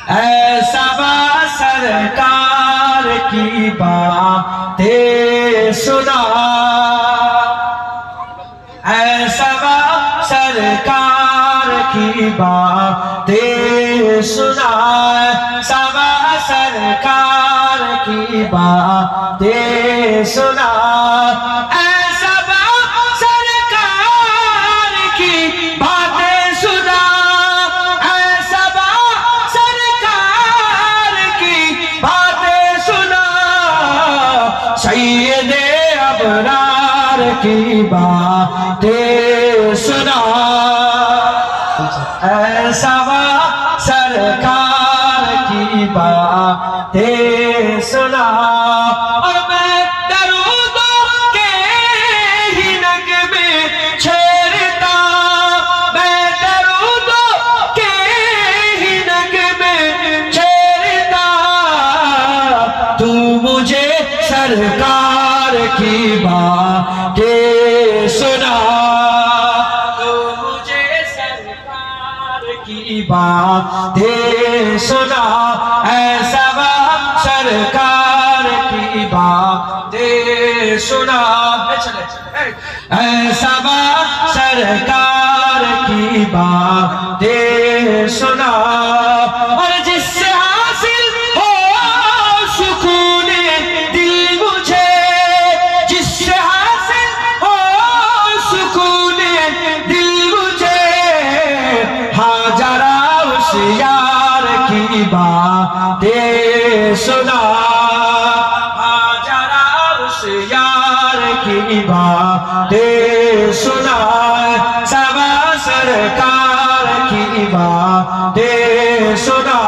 ایسا سرکار کی باتیں سنا، ایسا سرکار کی باتیں سنا، ایسا سرکار کی باتیں سنا، ایسا سرکار کی باتیں سنا، ایسا سرکار کی باتیں سنا، سید ابرار کی باتیں سنا، ایسا سرکار کی باتیں سنا۔ اور میں درودوں کے ہی نغمے چھیڑتا، میں درودوں کے ہی نغمے چھیڑتا، تو مجھے سرکار کی باتیں سنا، تو مجھے سرکار کی باتیں سنا، ایسا سرکار کی باتیں سنا، ایسا سرکار کی باتیں سنا۔ اور جس سے حاصل ہو سکون دل مجھے، جس سے حاصل ہو سکون دل مجھے، ہاں ذرا اس یار کی باتیں سنا، ہاں ذرا اس یار کی باتیں سنا، سب سرکار کی باتیں سنا۔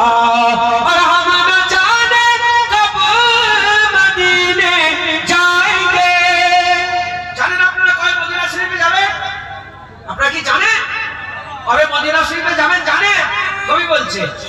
اور ہم نہ جانے کب مدینے جائیں گے، জানেন আপনারা কবে মদিনা শরীফে যাবেন? আপনারা কি জানেন কবে মদিনা শরীফে যাবেন? জানেন? কবি বলছে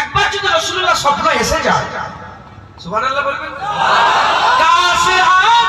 একবার যদি রাসূলুল্লাহ স্বপ্ন এসে যায়, সুবহানাল্লাহ বলবেন, কাশ আ